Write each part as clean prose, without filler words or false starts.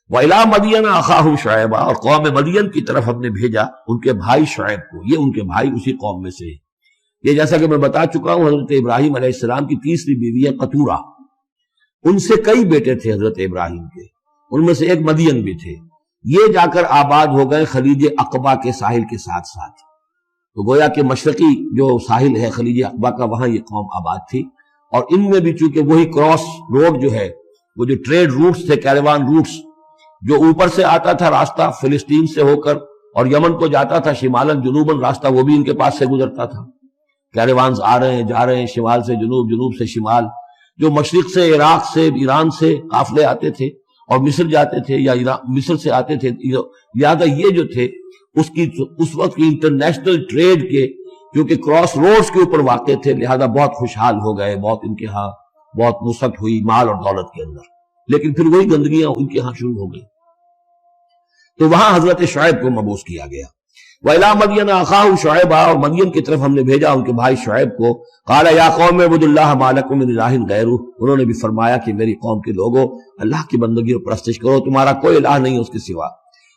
وَإِلَىٰ مَدْيَنَ أَخَاهُمْ شُعَيْبًا، اور قوم مدین کی طرف ہم نے بھیجا ان کے بھائی شعیب کو. یہ ان کے بھائی اسی قوم میں سے. یہ جیسا کہ میں بتا چکا ہوں حضرت ابراہیم علیہ السلام کی تیسری بیوی ہے قطورہ. ان سے کئی بیٹے تھے حضرت ابراہیم کے، ان میں سے ایک مدین بھی تھے. یہ جا کر آباد ہو گئے خلیج عقبہ کے ساحل کے ساتھ ساتھ. تو گویا کہ مشرقی جو ساحل ہے خلیج عقبہ کا، وہاں یہ قوم آباد تھی. اور ان میں بھی چونکہ وہی کراس روڈ جو ہے، وہ جو ٹریڈ روٹس تھے، کیروان روٹس، جو اوپر سے آتا تھا راستہ فلسطین سے ہو کر اور یمن کو جاتا تھا شمالاً جنوباً راستہ، وہ بھی ان کے پاس سے گزرتا تھا. کیروانز آ رہے ہیں جا رہے ہیں، شمال سے جنوب، جنوب سے شمال. جو مشرق سے عراق سے ایران سے قافلے آتے تھے اور مصر جاتے تھے یا مصر سے آتے تھے. لہٰذا یہ جو تھے اس وقت کی انٹرنیشنل ٹریڈ کے کیونکہ کراس روڈز کے اوپر واقع تھے، لہذا بہت خوشحال ہو گئے، بہت ان کے ہاں بہت وسعت ہوئی مال اور دولت کے اندر. لیکن پھر وہی گندگیاں ان کے ہاں شروع ہو گئی. تو وہاں حضرت شعیب کو مبعوث کیا گیا. وَإِلَىٰ مَدْيَنَ أَخَاهُمْ شُعَيْبًا، اور مدین کی طرف ہم نے بھیجا ان کے بھائی شعیب کو. قَالَ يَا قَوْمِ اعْبُدُوا اللَّهَ مَا لَكُم مِّنْ إِلَٰهٍ غَيْرُهُ، انہوں نے بھی فرمایا کہ میری قوم کے لوگوں اللہ کی بندگی اور پرستش کرو، تمہارا کوئی الہ نہیں اس کے سوا.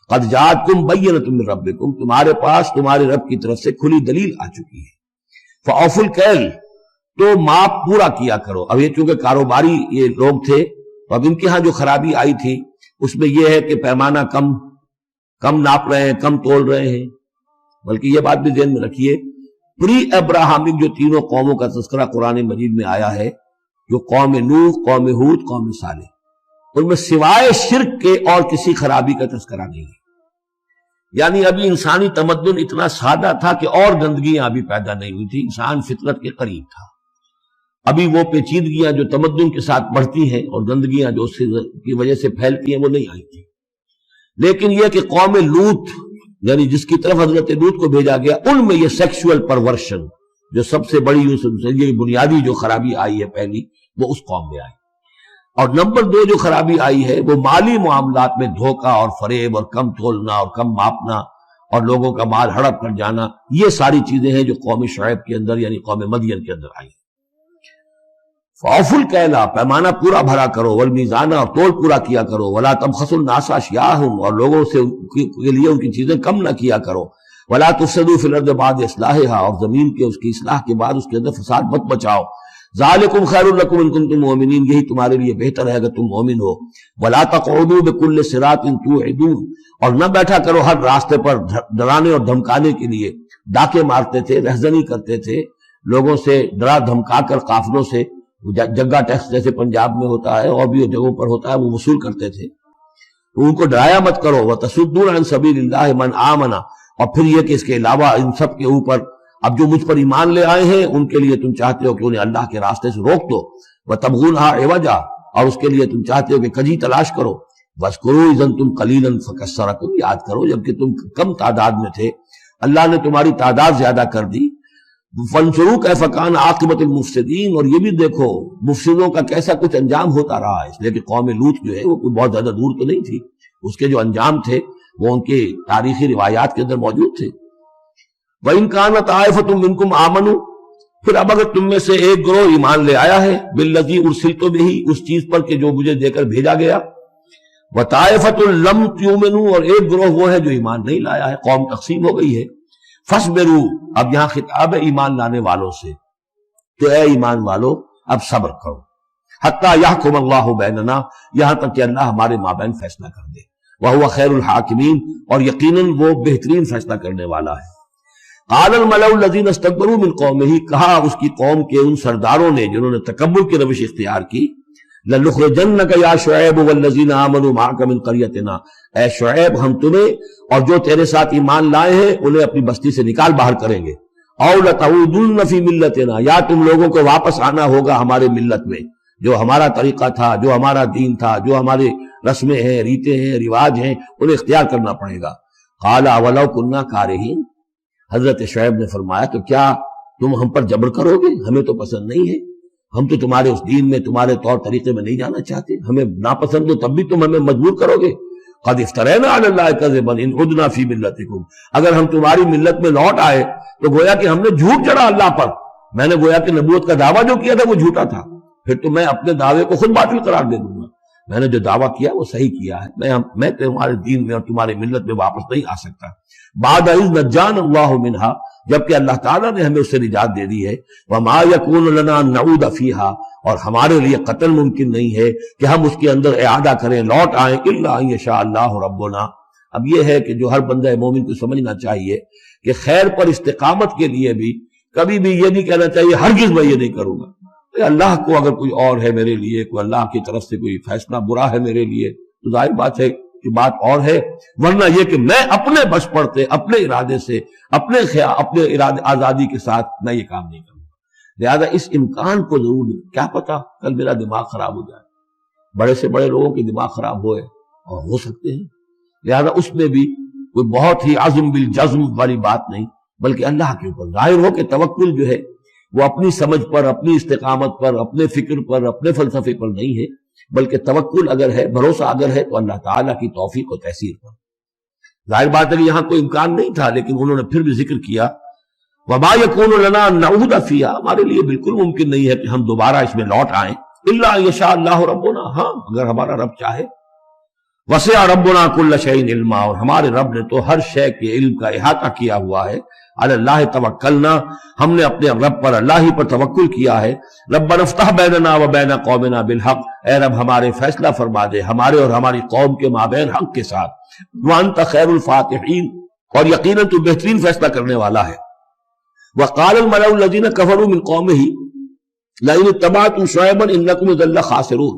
قَدْ جَاءَتْكُمْ بَيِّنَةٌ مِّن رَّبِّكُمْ، تمہارے پاس تمہارے رب کی طرف سے کھلی دلیل آ چکی ہے. فَأَوْفُوا الْكَيْلَ، تو ماپ پورا کیا کرو. اب یہ چونکہ کاروباری یہ لوگ تھے، اب ان کے ہاں جو خرابی آئی تھی اس میں یہ ہے کہ پیمانہ کم ناپ رہے ہیں، کم تول رہے ہیں. بلکہ یہ بات بھی ذہن میں رکھیے، پری ابراہمک جو تینوں قوموں کا تذکرہ قرآن مجید میں آیا ہے، جو قوم نوح، قوم ہود، قوم صالح، ان میں سوائے شرک کے اور کسی خرابی کا تذکرہ نہیں ہے. یعنی ابھی انسانی تمدن اتنا سادہ تھا کہ اور گندگیاں ابھی پیدا نہیں ہوئی تھی، انسان فطرت کے قریب تھا. ابھی وہ پیچیدگیاں جو تمدن کے ساتھ بڑھتی ہیں اور گندگیاں جو اس کی وجہ سے پھیلتی ہیں وہ نہیں آئی تھی. لیکن یہ کہ قوم لوط، یعنی جس کی طرف حضرت لوط کو بھیجا گیا، ان میں یہ سیکسول پرورشن جو سب سے بڑی یہ بنیادی جو خرابی آئی ہے پہلی، وہ اس قوم میں آئی. اور نمبر 2 جو خرابی آئی ہے وہ مالی معاملات میں دھوکہ اور فریب اور کم تولنا اور کم ماپنا اور لوگوں کا مال ہڑپ کر جانا. یہ ساری چیزیں ہیں جو قوم شعیب کے اندر یعنی قوم مدین کے اندر آئی. فَأَوْفُوا الْكَيْلَ، پیمانہ پورا بھرا کرو، وَالْمِيزَانَ، اور تول پورا کیا کرو، وَلَا تَبْخَسُوا النَّاسَ أَشْيَاءَهُمْ، اور لوگوں سے کے لیے ان کی چیزیں کم نہ کیا کرو. وَلَا تُفْسِدُوا فِي الْأَرْضِ بَعْدَ إِصْلَاحِهَا، اور زمین کے اس کی اصلاح کے بعد اس کے اندر فساد مت بچاؤ. ذَلِكُمْ خَيْرٌ لَكُمْ إِن كُنتُم مُؤْمِنِينَ، یہی تمہارے لیے بہتر ہے اگر تم مومن ہو. وَلَا تَقْعُدُوا بِكُلِّ صِرَاطٍ تُوعِدُونَ، اور نہ بیٹھا کرو ہر راستے پر ڈرانے اور دھمکانے کے لیے. ڈاکے مارتے تھے، رہزنی کرتے تھے، لوگوں سے ڈرا دھمکا کر قافلوں سے جگہ ٹیکس جیسے پنجاب میں ہوتا ہے اور بھی جگہوں پر ہوتا ہے وہ وصول کرتے تھے. تو ان کو ڈرایا مت کرو. وَتَصُدُّونَ عَن سَبِيلِ اللَّهِ مَنْ آمَنَ، اور پھر یہ کہ اس کے علاوہ ان سب کے اوپر اب جو مجھ پر ایمان لے آئے ہیں ان کے لیے تم چاہتے ہو کہ انہیں اللہ کے راستے سے روک دو. وَتَبْغُونَهَا عِوَجًا، اور اس کے لیے تم چاہتے ہو کہ کجی تلاش کرو. وَاذْكُرُوا إِذْ أَنْتُمْ قَلِيلًا فَكَثَّرَكُمْ، یاد کرو جبکہ تم کم تعداد میں تھے اللہ نے تمہاری تعداد زیادہ کر دی. فَانظُرُوا كَيْفَ كَانَ عَاقِبَةُ الْمُفْسِدِينَ، اور یہ بھی دیکھو مفسدوں کا کیسا کچھ انجام ہوتا رہا ہے. اس لیے کہ قوم لوط جو ہے وہ کوئی بہت زیادہ دور تو نہیں تھی، اس کے جو انجام تھے وہ ان کے تاریخی روایات کے اندر موجود تھے. وَإِنْ كَانَتْ طَائِفَةٌ مِّنكُمْ آمَنُوا، پھر اب اگر تم میں سے ایک گروہ ایمان لے آیا ہے بِالَّذِي أُرْسِلْتُ بِهِ، اس چیز پر کہ جو مجھے دے کر بھیجا گیا. وَطَائِفَةٌ لَمْ تُؤْمِنُوا، اور ایک گروہ وہ ہے جو ایمان نہیں لایا ہے، قوم تقسیم ہو گئی ہے. فَاصْبِرُوا، اب یہاں خطاب ہے ایمان لانے والوں سے، تو اے ایمان والو اب صبر کرو. حَتَّى يَحْكُمَ اللَّهُ بَيْنَنَا، یہاں تک کہ اللہ ہمارے مابین فیصلہ کر دے. وَهُوَ خَيْرُ الْحَاكِمِينَ، اور یقیناً وہ بہترین فیصلہ کرنے والا ہے. قَالَ الْمَلَأُ الَّذِينَ اسْتَكْبَرُوا مِنْ قَوْمِهِ، کہا اس کی قوم کے ان سرداروں نے جنہوں نے تکبر کی روش اختیار کی، لَنُخْرِجَنَّكَ يَا شُعَيْبُ وَالَّذِينَ آمَنُوا مَعَكَ مِنْ قَرْيَتِنَا، اے شعیب ہم تمہیں اور جو تیرے ساتھ ایمان لائے ہیں انہیں اپنی بستی سے نکال باہر کریں گے. اَوْ لَتَعُودُنَّ فِي مِلَّتِنَا، یا تم لوگوں کو واپس آنا ہوگا ہمارے ملت میں، جو ہمارا طریقہ تھا، جو ہمارا دین تھا، جو ہمارے رسمیں ہیں، ریتیں ہیں، رواج ہیں، انہیں اختیار کرنا پڑے گا. قَالَ أَوَلَوْ كُنَّا كَارِهِينَ، حضرت شعیب نے فرمایا تو کیا تم ہم پر جبر کرو گے؟ ہمیں تو پسند نہیں ہے، ہم تو تمہارے اس دین میں تمہارے طور طریقے میں نہیں جانا چاہتے، ہمیں ناپسند ہو تب بھی تم ہمیں مجبور کرو گے. قَدْ افْتَرَيْنَا عَلَى اللَّهِ كَذِبًا إِنْ عُدْنَا فِي مِلَّتِكُمْ، اگر ہم تمہاری ملت میں لوٹ آئے تو گویا کہ ہم نے جھوٹ چڑھا اللہ پر. میں نے گویا کہ نبوت کا دعویٰ جو کیا تھا وہ جھوٹا تھا، پھر تو میں اپنے دعوے کو خود باطل قرار دے دوں گا. میں نے جو دعویٰ کیا وہ صحیح کیا ہے، میں تمہارے دین میں اور تمہاری ملت میں واپس نہیں آ سکتا۔ بعد اذ نجانا اللہ منہا، جبکہ اللہ تعالیٰ نے ہمیں اس سے نجات دے دی ہے۔ وما یکون لنا ان نعود فیہا، اور ہمارے لیے قتل ممکن نہیں ہے کہ ہم اس کے اندر اعادہ کریں، لوٹ آئیں، الا ان یشاء اللہ ربنا۔ اب یہ ہے کہ جو ہر بندہ مومن کو سمجھنا چاہیے کہ خیر پر استقامت کے لیے بھی کبھی بھی یہ نہیں کہنا چاہیے ہرگز میں یہ نہیں کروں گا، اللہ کو اگر کوئی اور ہے میرے لیے، کوئی اللہ کی طرف سے کوئی فیصلہ برا ہے میرے لیے، تو ظاہر بات ہے کہ بات اور ہے، ورنہ یہ کہ میں اپنے بس پڑتے اپنے ارادے سے اپنے ارادے آزادی کے ساتھ میں یہ کام نہیں کروں گا۔ لہذا اس امکان کو ضرور، کیا پتا کل میرا دماغ خراب ہو جائے، بڑے سے بڑے لوگوں کے دماغ خراب ہوئے اور ہو سکتے ہیں، لہذا اس میں بھی کوئی بہت ہی عزم بالجزم والی بات نہیں، بلکہ اللہ کے اوپر ظاہر ہو کہ توکل جو ہے وہ اپنی سمجھ پر، اپنی استقامت پر، اپنے فکر پر، اپنے فلسفے پر نہیں ہے، بلکہ توکل اگر ہے، بھروسہ اگر ہے تو اللہ تعالیٰ کی توفیق و تحصیل پر۔ ظاہر بات ہے کہ یہاں کوئی امکان نہیں تھا، لیکن انہوں نے پھر بھی ذکر کیا وما یکون لنا ان نعود فیہا، ہمارے لیے بالکل ممکن نہیں ہے کہ ہم دوبارہ اس میں لوٹ آئیں، الا ان یشاء اللہ ربنا، ہاں اگر ہمارا رب چاہے۔ وسع ربنا کل شیء علما، اور ہمارے رب نے تو ہر شے کے علم کا احاطہ کیا ہوا ہے۔ علی اللہ توکلنا، ہم نے اپنے رب پر، اللہ ہی پر توکل کیا ہے۔ ربنا افتح بیننا و بین قومنا بالحق، اے رب ہمارے فیصلہ فرما دے ہمارے اور ہماری قوم کے مابین حق کے ساتھ۔ وانت خیر الفاتحین، اور یقیناً تو بہترین فیصلہ کرنے والا ہے۔ وقال الملأ الذین کفروا من قومہ لئن اتبعتم شعیبا انکم اذا لخاسرون،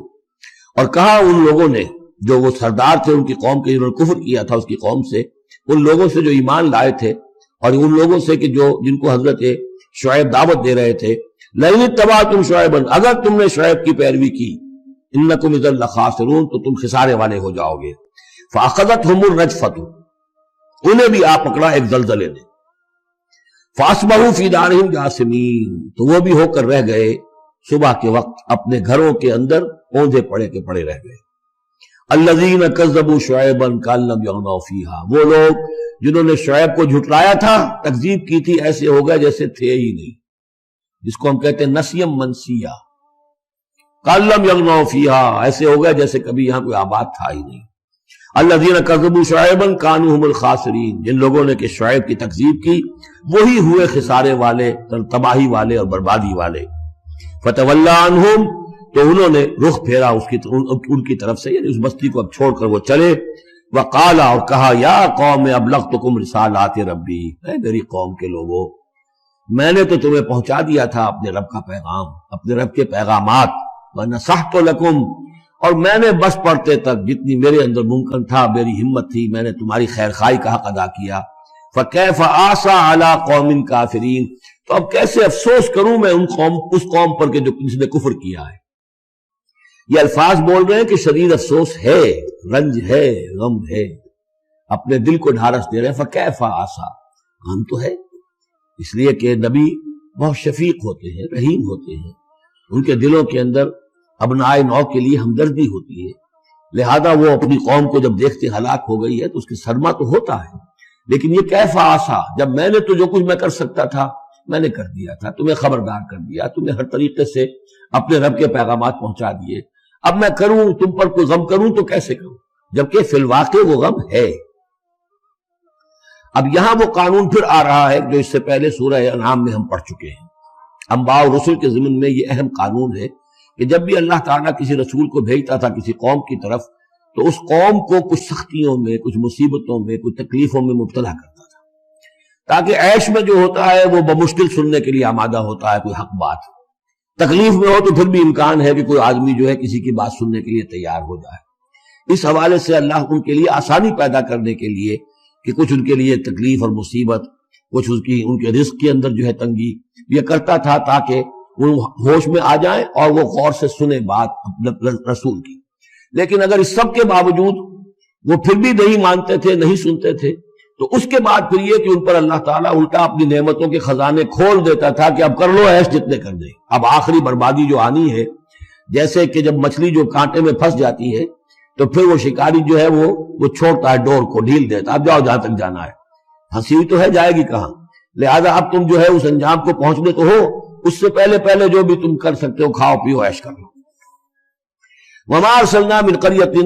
اور کہا ان لوگوں نے جو وہ سردار تھے ان کی قوم کے، جنہوں نے کفر کیا تھا اس کی قوم سے، ان لوگوں سے جو ایمان لائے تھے اور ان لوگوں سے کہ جن کو حضرت شعیب دعوت دے رہے تھے، لئن اتبعتم شعیبا، اگر تم نے شعیب کی پیروی کی، انکم اذا لخاسرون، تو تم خسارے والے ہو جاؤ گے۔ فاخذتهم الرجفۃ، انہیں بھی آ پکڑا ایک زلزلے نے۔ فاصبحوا فی دارہم جاثمین، تو وہ بھی ہو کر رہ گئے صبح کے وقت اپنے گھروں کے اندر اوندھے پڑے کے پڑے رہ گئے۔ الذین کذبوا شعیبا کأن لم یغنوا فیہا، وہ لوگ جنہوں نے شعیب کو جھٹلایا تھا، تکذیب کی تھی، ایسے ہو گئے جیسے تھے ہی نہیں، جس کو ہم کہتے ہیں نسیم منسیہ، کأن لم یغنوا فیہا، ایسے ہو گئے جیسے کبھی یہاں کوئی آباد تھا ہی نہیں۔ الذین کذبوا شعیبا کانوا هم الخاسرین، جن لوگوں نے کہ شعیب کی تکذیب کی وہی ہوئے خسارے والے، تباہی والے اور بربادی والے۔ فتولی عنہم، تو انہوں نے رخ پھیرا ان کی طرف سے، یعنی اس بستی کو اب چھوڑ کر وہ چلے۔ وقال، اور کہا، یا قوم ابلغتکم رسالات ربی، اے میری قوم کے لوگوں، میں نے تو تمہیں پہنچا دیا تھا اپنے رب کا پیغام، اپنے رب کے پیغامات، ونصحت لکم، اور میں نے بس پڑھتے تک جتنی میرے اندر ممکن تھا، میری ہمت تھی، میں نے تمہاری خیر خواہی کا حق ادا کیا۔ فکیف آسیٰ علی قوم کافرین، تو اب کیسے افسوس کروں میں اس قوم پر کہ جس نے کفر کیا ہے۔ یہ الفاظ بول رہے ہیں کہ شدید افسوس ہے، رنج ہے، غم ہے، اپنے دل کو ڈھارس دے رہے ہیں۔ فکیف آسیٰ، غم تو ہے، اس لیے کہ نبی بہت شفیق ہوتے ہیں، رحیم ہوتے ہیں، ان کے دلوں کے اندر ابنائے نو کے لیے ہمدردی ہوتی ہے، لہذا وہ اپنی قوم کو جب دیکھتے ہلاک ہو گئی ہے تو اس کی صدمہ تو ہوتا ہے، لیکن یہ کیف آسا، جب میں نے تو جو کچھ میں کر سکتا تھا میں نے کر دیا تھا، تمہیں خبردار کر دیا، تمہیں ہر طریقے سے اپنے رب کے پیغامات پہنچا دیے، اب میں کروں تم پر کوئی غم کروں تو کیسے کروں، جبکہ فی الواقع وہ غم ہے۔ اب یہاں وہ قانون پھر آ رہا ہے جو اس سے پہلے سورہ انعام میں ہم پڑھ چکے ہیں۔ انبیاء اور رسل کے ضمن میں یہ اہم قانون ہے کہ جب بھی اللہ تعالیٰ کسی رسول کو بھیجتا تھا کسی قوم کی طرف، تو اس قوم کو کچھ سختیوں میں، کچھ مصیبتوں میں، کچھ تکلیفوں میں مبتلا کرتا تھا، تاکہ عیش میں جو ہوتا ہے وہ بمشکل سننے کے لیے آمادہ ہوتا ہے کوئی حق بات، تکلیف میں ہو تو پھر بھی امکان ہے کہ کوئی آدمی جو ہے کسی کی بات سننے کے لیے تیار ہو جائے۔ اس حوالے سے اللہ ان کے لیے آسانی پیدا کرنے کے لیے کہ کچھ ان کے لیے تکلیف اور مصیبت، کچھ ان کے رزق کے اندر جو ہے تنگی، یہ کرتا تھا تاکہ وہ ہوش میں آ جائیں اور وہ غور سے سنے بات رسول کی۔ لیکن اگر اس سب کے باوجود وہ پھر بھی نہیں مانتے تھے، نہیں سنتے تھے، تو اس کے بعد پھر یہ کہ ان پر اللہ تعالیٰ الٹا اپنی نعمتوں کے خزانے کھول دیتا تھا کہ اب کر لو ایش جتنے کر دیں، اب آخری بربادی جو آنی ہے، جیسے کہ جب مچھلی جو کانٹے میں پھنس جاتی ہے تو پھر وہ شکاری جو ہے وہ چھوڑتا ہے ڈور کو، ڈھیل دیتا، اب جاؤ جہاں تک جانا ہے، پھنسی ہوئی تو ہے، جائے گی کہاں، لہذا اب تم جو ہے اس انجام کو پہنچنے تو ہو، اس سے پہلے جو بھی تم کر سکتے ہو کھاؤ پیو عیش کر لو۔ وما ارسلنا من قریۃ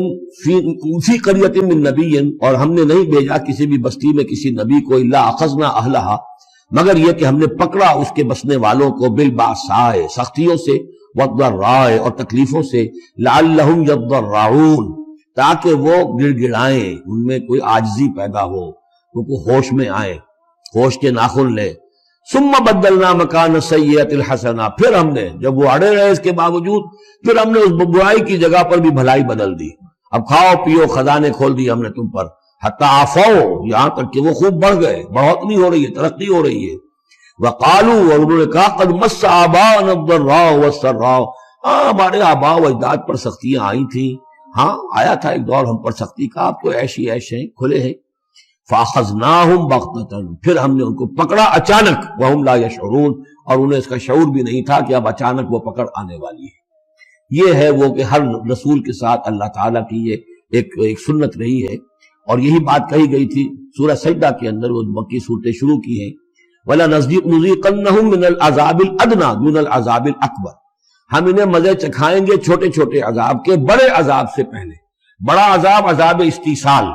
فی قریۃ من نبی، اور ہم نے نہیں بھیجا کسی بھی بستی میں کسی نبی کو الا اخذنا اہلہا، مگر یہ کہ ہم نے پکڑا اس کے بسنے والوں کو بالباساء سختیوں سے، والضراء اور تکلیفوں سے، لعلہم یضرعون تاکہ وہ گڑ گڑائیں، ان میں کوئی عاجزی پیدا ہو، وہ ہوش میں آئیں، ہوش کے ناخن لیں۔ ثم بدلنا مکان السیئۃ الحسنہ، پھر ہم نے جب وہ اڑے رہے اس کے باوجود، پھر ہم نے اس برائی کی جگہ پر بھی بھلائی بدل دی۔ اب کھاؤ پیو خزانے کھول دیے ہم نے تم پر، حتی عفو، یہاں تک کہ وہ خوب بڑھ گئے، بڑھوتری ہو رہی ہے، ترقی ہو رہی ہے۔ وقالوا، اور انہوں نے کہا قد مس آباءنا الضراء والسراء، ہاں ہمارے آباء و اجداد پر سختیاں آئی تھیں، ہاں آیا تھا ایک دور ہم پر سختی کا، اب تو ایش ہی ایش ہیں، کھلے ہیں۔ فاخذناہم بغتۃ، پھر ہم نے ان کو پکڑا اچانک، وہم لا یشعرون، اور انہیں اس کا شعور بھی نہیں تھا کہ اب اچانک وہ پکڑ آنے والی ہے۔ یہ ہے وہ کہ ہر رسول کے ساتھ اللہ تعالیٰ کی یہ ایک سنت رہی ہے، اور یہی بات کہی گئی تھی سورہ سجدہ کے اندر، وہ مکی صورتیں شروع کی ہیں، وَلَنُذِيقَنَّهُم مِّنَ الْعَذَابِ الْأَدْنَىٰ دُونَ الْعَذَابِ الْأَكْبَرِ، ہم انہیں مزے چکھائیں گے چھوٹے چھوٹے عذاب کے بڑے عذاب سے پہلے۔ بڑا عذاب عذاب استیصال،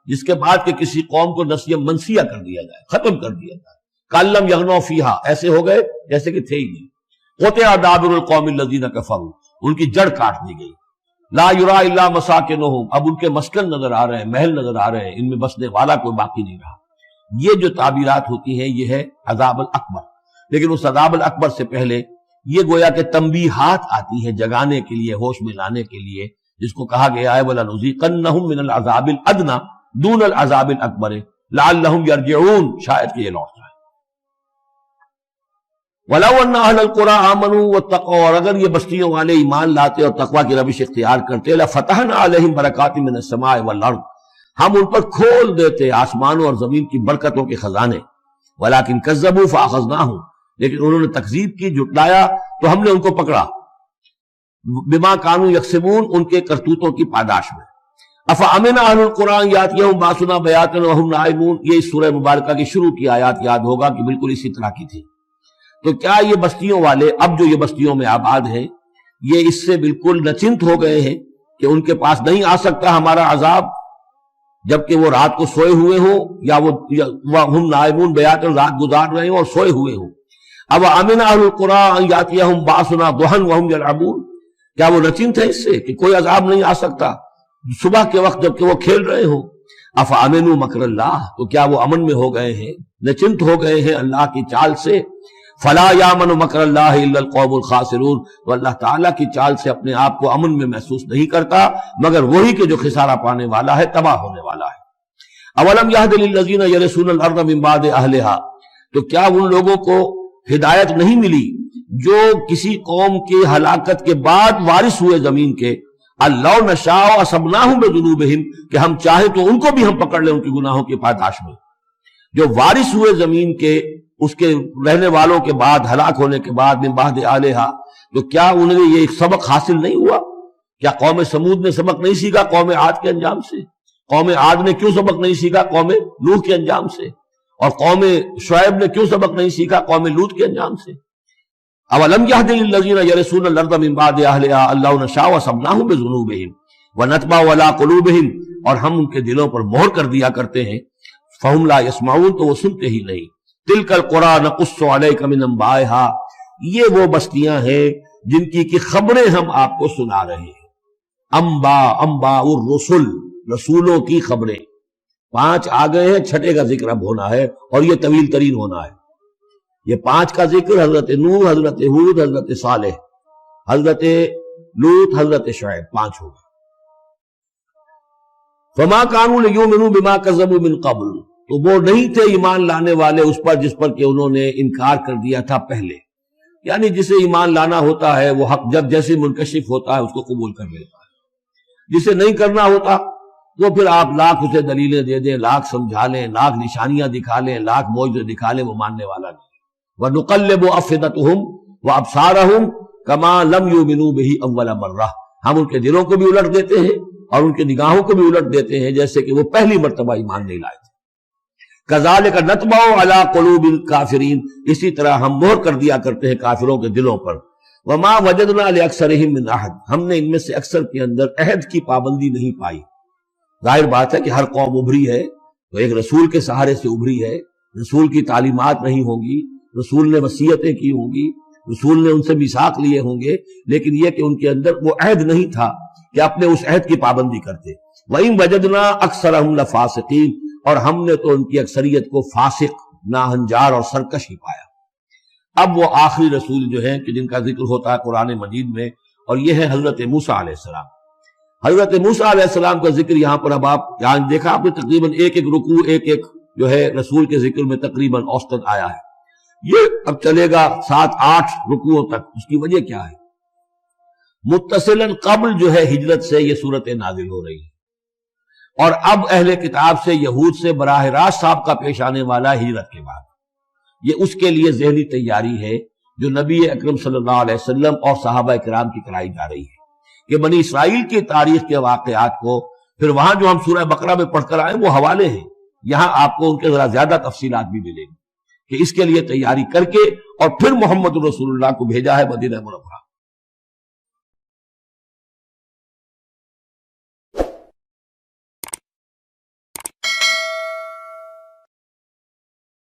جس کے بعد کہ کسی قوم کو نسیہ منسیہ کر دیا جائے، ختم کر دیا جائے، کَأَلَّمْ يَغْنَوْا فِيهَا، ایسے ہو گئے جیسے کہ تھے ہی نہیں۔ قُطِعَ دَابِرُ الْقَوْمِ الَّذِينَ كَفَرُوا، ان کی جڑ کاٹ دی گئی۔ لا یرا الا مساکنہم، اب ان کے مسکن نظر آ رہے ہیں، محل نظر آ رہے ہیں، ان میں بسنے والا کوئی باقی نہیں رہا۔ یہ جو تعبیرات ہوتی ہیں یہ ہے عذاب الاکبر، لیکن اس عذاب الاکبر سے پہلے یہ گویا کہ تنبیہات آتی ہیں جگانے کے لیے، ہوش میں لانے کے لیے، جس کو کہا گیا ہے وَلَنُذِيقَنَّهُم مِّنَ الْعَذَابِ الْأَدْنَىٰ دُونَ الْعَذَابِ الْأَكْبَرِ لَعَلَّهُمْ يَرْجِعُونَ، شاید کہ یہ لوٹ جائیں۔ وَلَوْ أَنَّ أَهْلَ الْقُرَىٰ آمَنُوا وَاتَّقَوْا، اور اگر یہ بستیوں والے ایمان لاتے اور تقویٰ کی روش اختیار کرتے، لَفَتَحْنَا عَلَيْهِمْ بَرَكَاتٍ مِّنَ السَّمَاءِ وَالْأَرْضِ، ہم ان پر کھول دیتے آسمانوں اور زمین کی برکتوں کے خزانے۔ وَلَٰكِن كَذَّبُوا فَأَخَذْنَاهُمْ، لیکن انہوں نے تکذیب کی، جھٹلایا، تو ہم نے ان کو پکڑا، بِمَا كَانُوا يَكْسِبُونَ، ان کے کرتوتوں کی پاداش میں۔ أَفَأَمِنَ أَهْلُ الْقُرْآنِ يَأْتِيَهُمْ بَأْسُنَا بَيَاتًا وَهُمْ نَائِمُونَ، یہ اس سورہ مبارکہ کی شروع کی آیات یاد ہوگا کہ بالکل اسی طرح کی تھی۔ تو کیا یہ بستیوں والے، اب جو یہ بستیوں میں آباد ہیں، یہ اس سے بالکل نچنت ہو گئے ہیں کہ ان کے پاس نہیں آ سکتا ہمارا عذاب، جبکہ وہ رات کو سوئے ہوئے ہوں، یا وہ ہم نائمون بیاتن رات گزار رہے ہوں اور سوئے ہوئے ہوں۔ اب امن اہل القریٰ ان یاتیہم باسنا ضحی وہم یلعبون، کیا وہ نچنت ہے اس سے کہ کوئی عذاب نہیں آ سکتا صبح کے وقت جبکہ وہ کھیل رہے ہوں؟ افامنوا مکر اللہ، تو کیا وہ امن میں ہو گئے ہیں، نچنت ہو گئے ہیں اللہ کی چال سے؟ فلا یامن مکر اللہ الا القوم الخاسرون، تو اللہ تعالیٰ کی چال سے اپنے آپ کو امن میں محسوس نہیں کرتا مگر وہی کہ جو خسارہ پانے والا ہے، تباہ ہونے والا ہے۔ اولم یہد للذین یرثون الارض من بعد اہلہا، تو کیا ان لوگوں کو ہدایت نہیں ملی جو کسی قوم کی ہلاکت کے بعد وارث ہوئے زمین کے؟ اللہ نشاء اصبناہم بذنوبہم، کہ ہم چاہیں تو ان کو بھی ہم پکڑ لیں ان کی گناہوں کی پاداش میں۔ جو وارث ہوئے زمین کے، اس کے رہنے والوں کے بعد، ہلاک ہونے کے بعد، من بعد اہلہا، تو کیا انہیں یہ سبق حاصل نہیں ہوا؟ کیا قوم سمود نے سبق نہیں سیکھا قوم عاد کے انجام سے؟ قوم عاد نے کیوں سبق نہیں سیکھا قوم نوح کے انجام سے؟ اور قوم شعیب نے کیوں سبق نہیں سیکھا قوم لوط کے انجام سے؟ اولم یہد للذین یرثون الارض من بعد اہلہا اللہ نشاء اصبناہم بذنوبہم ونطبع علی قلوبہم، اور ہم ان کے دلوں پر مہر کر دیا کرتے ہیں، فہم لا یسمعون، تو وہ سنتے ہی نہیں۔ تلک القریٰ نقص علیک من انبائہا، یہ وہ بستیاں ہیں جن کی خبریں ہم آپ کو سنا رہے ہیں۔ انباء الرسل، رسولوں کی خبریں، 5 آ گئے ہیں، 6 کا ذکر اب ہونا ہے، اور یہ طویل ترین ہونا ہے۔ یہ 5 کا ذکر حضرت نوح، حضرت ہود، حضرت صالح، حضرت لوط، حضرت شعیب، 5 ہو گئے۔ فما كانوا ليؤمنوا بما كذبوا من قبل، تو وہ نہیں تھے ایمان لانے والے اس پر جس پر کہ انہوں نے انکار کر دیا تھا پہلے۔ یعنی جسے ایمان لانا ہوتا ہے وہ حق جب جیسے منکشف ہوتا ہے اس کو قبول کر لیتا ہے، جسے نہیں کرنا ہوتا وہ پھر آپ لاکھ اسے دلیلیں دے دیں، لاکھ سمجھا لیں، لاکھ نشانیاں دکھا لیں، لاکھ معجزے دکھا لیں، وہ ماننے والا نہیں۔ وَنُقَلِّبُ أَفْئِدَتَهُمْ وَأَبْصَارَهُمْ كَمَا لَمْ يُؤْمِنُوا بِهِ أَوَّلَ مَرَّةٍ، ہم ان کے دلوں کو بھی الٹ دیتے ہیں اور ان کی نگاہوں کو بھی الٹ دیتے ہیں جیسے کہ وہ پہلی مرتبہ ایمان نہیں لائے تھے۔ كَذَلِكَ نَطْبَعُ عَلَىٰ قُلُوبِ الْكَافِرِينَ، اسی طرح ہم مہر کر دیا کرتے ہیں کافروں کے دلوں پر۔ وما وجدنا لأکثرہم من احد، ہم نے ان میں سے اکثر کے اندر عہد کی پابندی نہیں پائی۔ ظاہر بات ہے کہ ہر قوم ابھری ہے تو ایک رسول کے سہارے سے ابھری ہے، رسول کی تعلیمات نہیں ہوں گی، رسول نے وصیتیں کی ہوں گی، رسول نے ان سے میثاق لیے ہوں گے، لیکن یہ کہ ان کے اندر وہ عہد نہیں تھا کہ اپنے اس عہد کی پابندی کرتے۔ وَإِن وَجَدْنَا أَكْثَرَهُمْ لَفَاسِقِينَ، اور ہم نے تو ان کی اکثریت کو فاسق، ناہنجار اور سرکش ہی پایا۔ اب وہ آخری رسول جو ہیں کہ جن کا ذکر ہوتا ہے قرآن مجید میں، اور یہ ہے حضرت موسیٰ علیہ السلام۔ حضرت موسیٰ علیہ السلام کا ذکر یہاں پر اب آپ یہاں دیکھا آپ نے تقریباً ایک ایک رکوع ایک ایک جو ہے رسول کے ذکر میں تقریباً اوسطاً آیا ہے۔ یہ اب چلے گا 7-8 رکوعوں تک۔ اس کی وجہ کیا ہے؟ متصلاً قبل جو ہے ہجرت سے یہ صورت نازل ہو رہی ہے، اور اب اہل کتاب سے یہود سے براہ راست سابقہ پیش آنے والا ہجرت کے بعد۔ یہ اس کے لیے ذہنی تیاری ہے جو نبی اکرم صلی اللہ علیہ وسلم اور صحابہ کرام کی کرائی جا رہی ہے، کہ بنی اسرائیل کی تاریخ کے واقعات کو پھر وہاں جو ہم سورہ بقرہ میں پڑھ کر آئے وہ حوالے ہیں، یہاں آپ کو ان کے ذرا زیادہ تفصیلات بھی ملیں گی کہ اس کے لیے تیاری کر کے اور پھر محمد رسول اللہ کو بھیجا ہے مدینہ منورہ۔